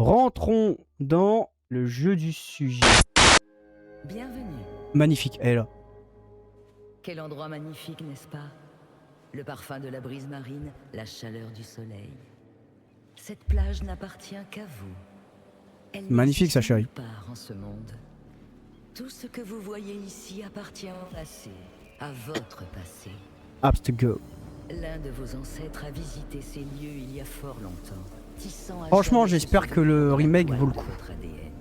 Rentrons dans le jeu du sujet. Bienvenue. Magnifique, elle est là. Quel endroit magnifique, n'est-ce pas? Le parfum de la brise marine, la chaleur du soleil. Cette plage n'appartient qu'à vous. Elle Magnifique, n'existe sa chérie. nulle part en ce monde. Tout ce que vous voyez ici appartient au passé, à votre passé. Apps to go. L'un de vos ancêtres a visité ces lieux il y a fort longtemps. Tissant à Franchement, jamais j'espère ce que le souvenir remake de vaut le votre coup. ADN.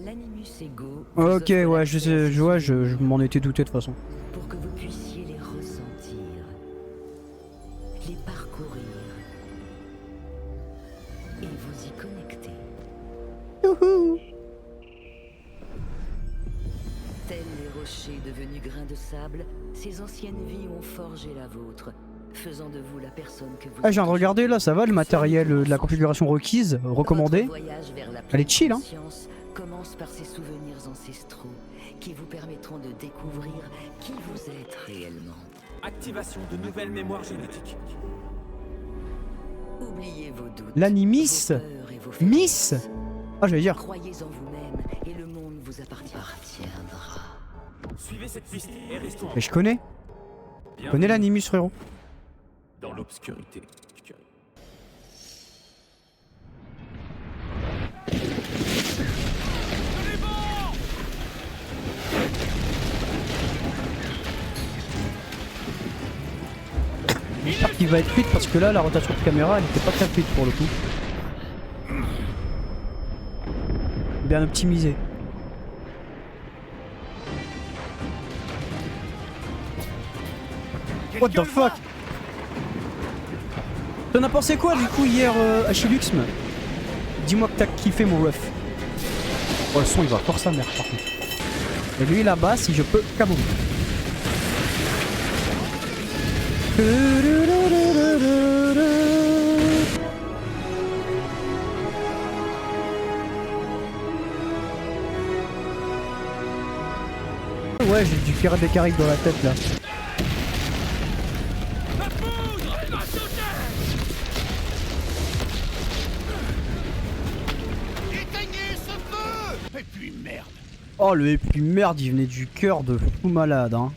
L'Animus Ego Ok, vous offre ouais, l'accès à ces je souvenirs m'en étais douté de toute façon. pour que vous puissiez les ressentir, les parcourir et vous y connecter. Youhou. Tels les rochers devenus grains de sable, ces anciennes vies ont forgé la vôtre, faisant de vous la personne que vous Ah, je viens de êtes regarder là, ça va, le matériel de la configuration requise, recommandée. Votre voyage vers la Elle est chill, hein. conscience commence par ces souvenirs ancestraux qui vous permettront de découvrir qui vous êtes réellement. Activation de nouvelles mémoires génétiques. Oubliez vos doutes, L'Animis vos peurs et vos Miss faiblesses. Ah, j'allais dire. Croyez en vous-même et le monde vous appartiendra. Suivez cette piste et restons Mais je connais. Je connais l'Animus, frérot. dans l'obscurité. J'espère qu'il va être fluide parce que là, la rotation de caméra, elle était pas très fluide pour le coup. Bien optimisé. What the fuck? T'en as pensé quoi du coup hier Achiluxm? Dis-moi que t'as kiffé mon ref. Oh, le son il va fort sa mère par contre. Et lui là-bas, si je peux, kaboum. Ouais, j'ai du Pirate des Caraïbes dans la tête là. Oh le et puis merde, il venait du cœur de fou malade hein.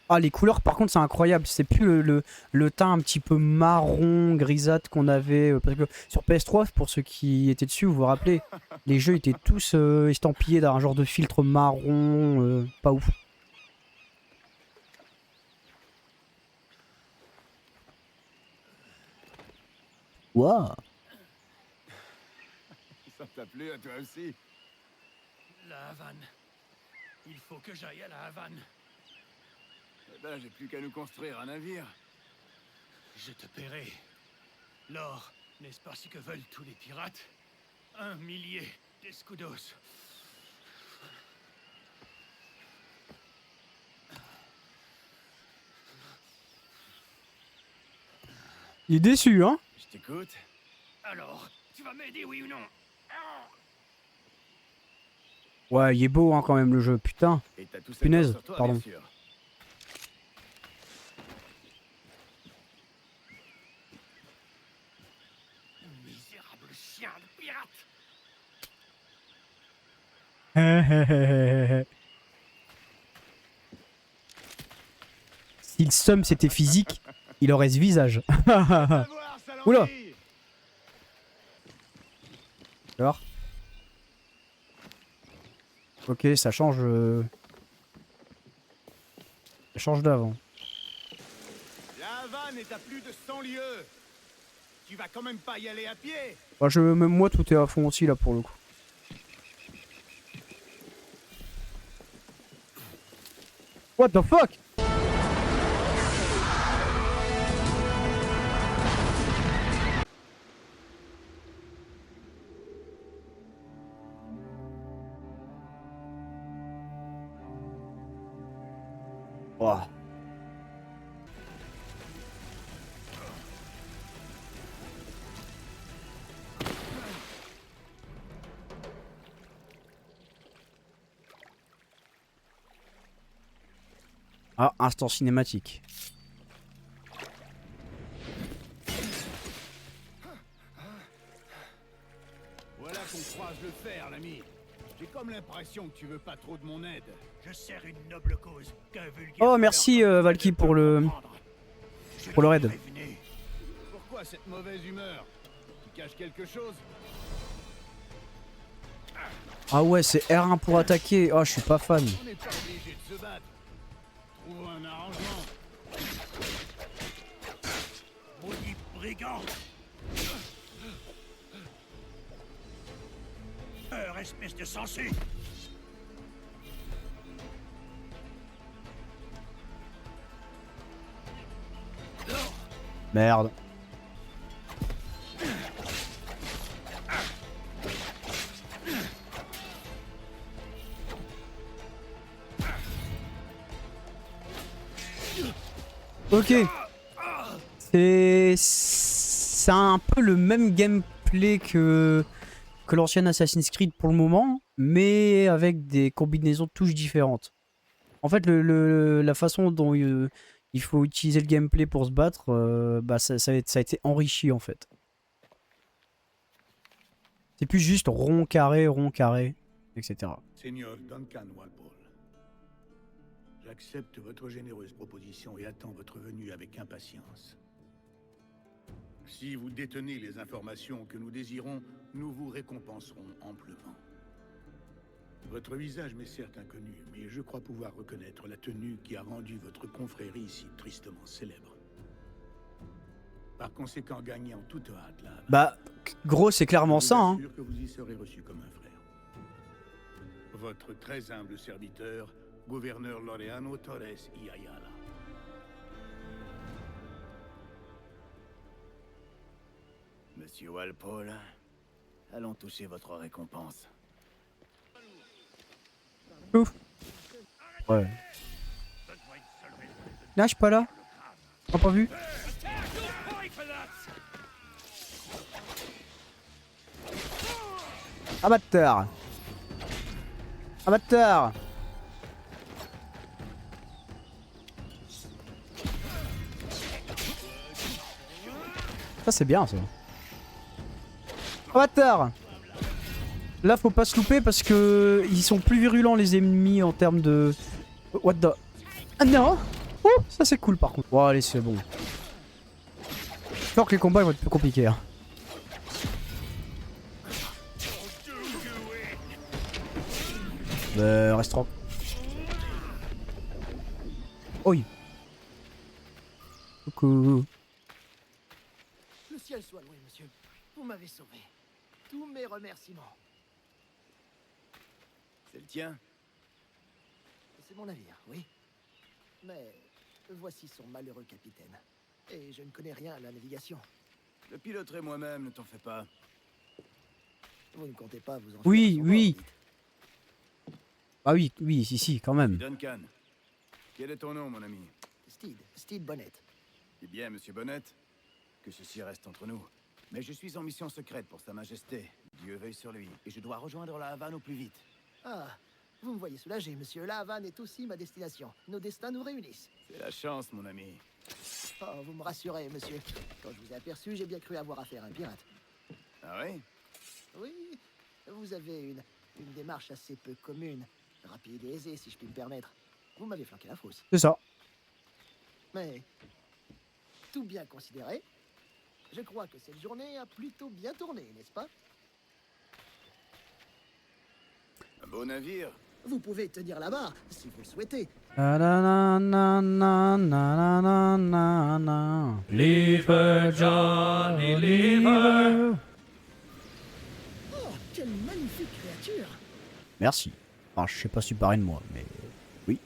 Ah les couleurs par contre c'est incroyable, c'est plus le teint un petit peu marron, grisâtre qu'on avait parce que sur PS3 pour ceux qui étaient dessus vous vous rappelez, les jeux étaient tous estampillés d'un genre de filtre marron, pas ouf. Waouh. Ça t'a plu à toi aussi? La Havane. Il faut que j'aille à la Havane. Eh ben, j'ai plus qu'à nous construire un navire. Je te paierai. L'or, n'est-ce pas ce que veulent tous les pirates? 1 millier d'escudos. Il est déçu hein. Je t'écoute. Alors, tu vas m'aider, oui ou non? Ouais il est beau hein quand même le jeu, putain. Et t'as tout ça Punaise, sur toi, pardon. bien sûr. Misérable chien de pirate! Si le seum c'était physique, il aurait ce visage. Oula. Alors. Ok, ça change. Ça change d'avant. La Havane est à plus de 100 lieues. Tu vas quand même pas y aller à pied. Bah, même moi, tout est à fond aussi là pour le coup. What the fuck? Wow. Ah, instant cinématique. t'encourage le faire, l'ami. J'ai comme l'impression que tu veux pas trop de mon aide. Je sers une noble cause qu'un vulgaire... Oh, merci, Valky, pour le raid. Pourquoi cette mauvaise humeur? Tu caches quelque chose? Ah ouais, c'est R1 pour attaquer. Oh, je suis pas fan. On n'est pas obligé de se battre. Trouve un arrangement. Maudit brigand! Espèce de sensé! Merde. Ok. C'est un peu le même gameplay que l'ancien Assassin's Creed pour le moment, mais avec des combinaisons de touches différentes. En fait, la façon dont il faut utiliser le gameplay pour se battre, bah ça a été enrichi en fait. C'est plus juste rond, carré, etc. Seigneur Duncan Walpole, j'accepte votre généreuse proposition et attends votre venue avec impatience. Si vous détenez les informations que nous désirons, nous vous récompenserons amplement. Votre visage m'est certes inconnu, mais je crois pouvoir reconnaître la tenue qui a rendu votre confrérie si tristement célèbre. Par conséquent, gagnez en toute hâte là. Bah, gros, c'est clairement ça, hein. Je vous assure que vous y serez reçu comme un frère. Votre très humble serviteur, gouverneur Laureano Torres y Ayala. Monsieur Walpole, allons toucher votre récompense. Ouf. Ouais. Là, je suis pas là. T'as pas vu? Abatteur. Abatteur. Ça c'est bien ça. Abatteur. Là faut pas se louper parce que ils sont plus virulents les ennemis en termes de... What the... Ah non. Oh, ça c'est cool par contre. Bon allez c'est bon. J'espère que les combats vont être plus compliqués. Hein. Restaurant. Oi. Coucou. Le ciel soit loué, monsieur. Vous m'avez sauvé. Tous mes remerciements. C'est le tien? C'est mon navire, oui. Mais voici son malheureux capitaine. Et je ne connais rien à la navigation. Je piloterai moi-même, ne t'en fais pas. Vous ne comptez pas vous en Oui, faire à son oui. bord, dites. Ah oui, oui, si, quand même. Duncan, quel est ton nom, mon ami? Steed Bonnet. Eh bien, monsieur Bonnet, que ceci reste entre nous. Mais je suis en mission secrète pour Sa Majesté. Dieu veille sur lui, et je dois rejoindre la Havane au plus vite. Ah, vous me voyez soulagé, monsieur. La Havane est aussi ma destination. Nos destins nous réunissent. C'est la chance, mon ami. Oh, vous me rassurez, monsieur. Quand je vous ai aperçu, j'ai bien cru avoir affaire à un pirate. Ah oui? Oui, vous avez une démarche assez peu commune. Rapide et aisée, si je puis me permettre. Vous m'avez flanqué la fosse. C'est ça. Mais, tout bien considéré, je crois que cette journée a plutôt bien tourné, n'est-ce pas? Un beau navire. Vous pouvez tenir la barre, si vous le souhaitez. Leave Johnny, leave. Oh, quelle magnifique créature! Merci. Enfin, je sais pas si pareil de moi, mais oui.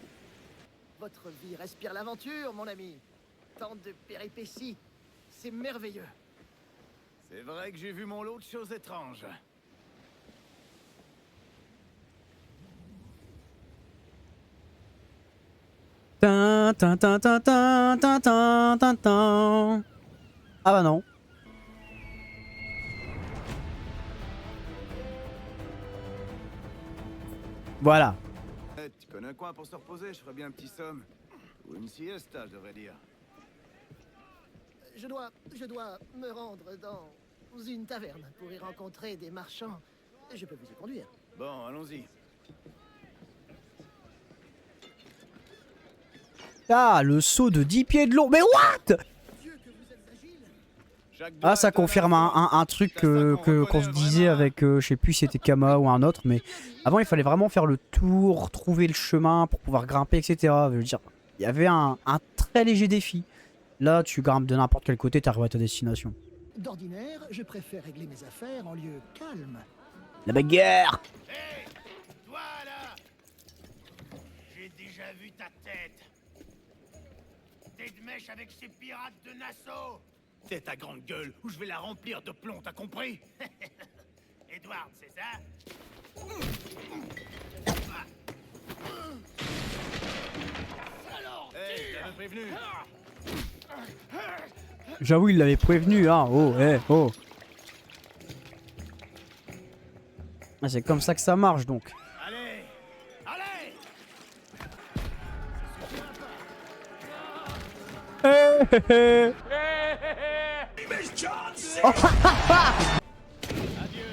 Votre vie respire l'aventure, mon ami. Tant de péripéties. C'est merveilleux. C'est vrai que j'ai vu mon lot de choses étranges. Tin, tin, tin, tin, tin, tin, tin, tin, tin. Ah bah non. Voilà. Eh, tu connais un coin pour se reposer? Je ferais bien un petit somme. Ou une siesta, je devrais dire. Je dois me rendre dans une taverne pour y rencontrer des marchands Je peux vous y conduire. Bon, allons-y. Ah, le saut de 10 pieds de long. Mais what? Ah, ça confirme un truc qu'on se disait avec, je sais plus si c'était Kama ou un autre, mais avant il fallait vraiment faire le tour, trouver le chemin pour pouvoir grimper, etc. Je veux dire, il y avait un très léger défi. Là, tu grimpes de n'importe quel côté, t'arrives à ta destination. D'ordinaire, je préfère régler mes affaires en lieu calme. La bagarre! Hé, toi là! J'ai déjà vu ta tête. T'es de mèche avec ces pirates de Nassau. C'est ta grande gueule ou je vais la remplir de plomb, t'as compris? Edward, c'est ça? Hey, t'avais prévenu. J'avoue, il l'avait prévenu, hein. Oh, oh. Ah, c'est comme ça que ça marche, donc. Allez! Allez!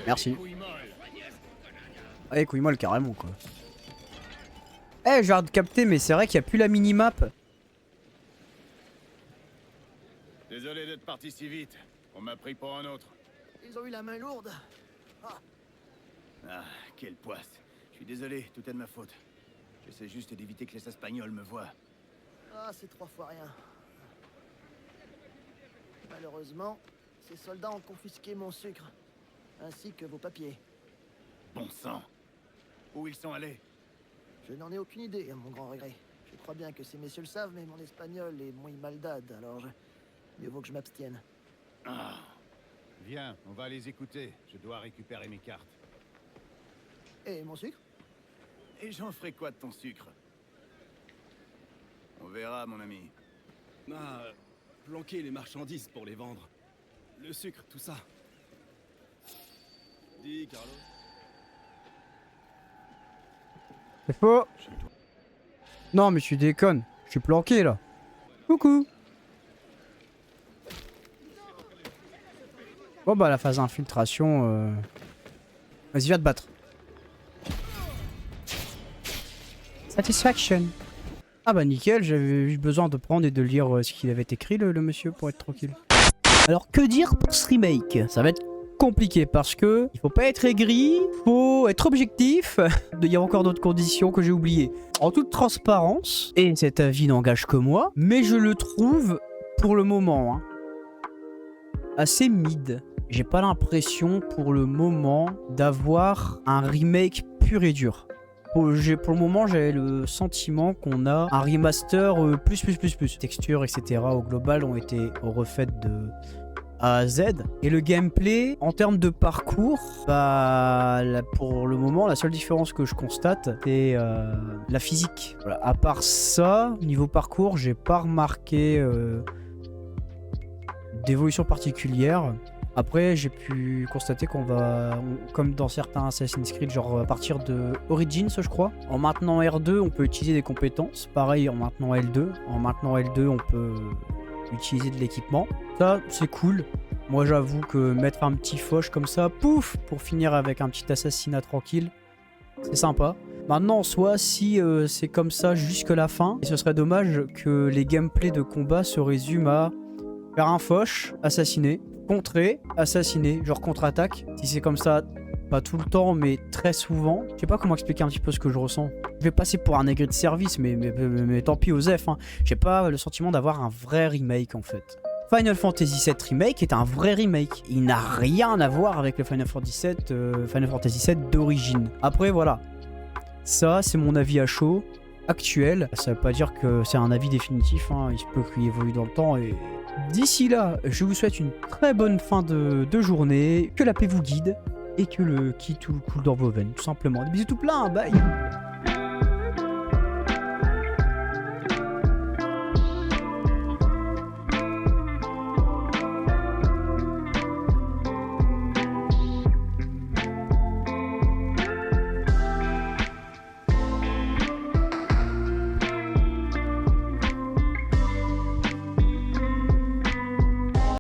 Merci. Ouais, couille molle carrément, quoi. Eh, j'ai hâte de capter, mais c'est vrai qu'il n'y a plus la minimap. Désolé d'être parti si vite. On m'a pris pour un autre. Ils ont eu la main lourde. Ah, quelle poisse. Je suis désolé, tout est de ma faute. J'essaie juste d'éviter que les Espagnols me voient. Ah, c'est 3 fois rien. Malheureusement, ces soldats ont confisqué mon sucre, ainsi que vos papiers. Bon sang. Où ils sont allés? Je n'en ai aucune idée, à mon grand regret. Je crois bien que ces messieurs le savent, mais mon espagnol est muy maldad, alors mieux vaut que je m'abstienne. Ah. Viens, on va les écouter. Je dois récupérer mes cartes. Et mon sucre? Et j'en ferai quoi de ton sucre? On verra, mon ami. Ah, planquer les marchandises pour les vendre. Le sucre, tout ça. Dis, Carlos. C'est faux. Non, mais tu déconnes. Je suis planqué, là. Coucou. Bon, bah, la phase d'infiltration... Vas-y, va te battre. Satisfaction. Ah bah nickel, j'avais eu besoin de prendre et de lire ce qu'il avait écrit le monsieur pour être tranquille. Alors que dire pour ce remake? Ça va être compliqué parce que il faut pas être aigri, faut être objectif. Il y a encore d'autres conditions que j'ai oubliées. En toute transparence, et cet avis n'engage que moi, mais je le trouve pour le moment assez mid. J'ai pas l'impression pour le moment d'avoir un remake pur et dur. Pour le moment, j'avais le sentiment qu'on a un remaster plus. Textures, etc. au global ont été refaites de A à Z. Et le gameplay, en termes de parcours, bah, pour le moment, la seule différence que je constate, c'est la physique. Voilà. À part ça, niveau parcours, j'ai pas remarqué d'évolution particulière. Après, j'ai pu constater qu'on va, comme dans certains Assassin's Creed, genre à partir de Origins, je crois. En maintenant R2, on peut utiliser des compétences. Pareil, en maintenant L2. En maintenant L2, on peut utiliser de l'équipement. Ça, c'est cool. Moi, j'avoue que mettre un petit fauche comme ça, pouf, pour finir avec un petit assassinat tranquille, c'est sympa. Maintenant, en soi, si c'est comme ça jusque la fin, et ce serait dommage que les gameplays de combat se résument à faire un fauche, assassiner, contrer, assassiner, genre contre-attaque. Si c'est comme ça, pas tout le temps, mais très souvent. Je sais pas comment expliquer un petit peu ce que je ressens. Je vais passer pour un aigri de service, mais tant pis Osef. Hein. J'ai pas le sentiment d'avoir un vrai remake en fait. Final Fantasy VII Remake est un vrai remake. Il n'a rien à voir avec le Final Fantasy VII d'origine. Après voilà, ça c'est mon avis à chaud actuel. Ça veut pas dire que c'est un avis définitif, hein. Il se peut qu'il évolue dans le temps et... D'ici là, je vous souhaite une très bonne fin de journée, que la paix vous guide et que le ki tout coule dans vos veines, tout simplement. Des bisous tout plein, bye!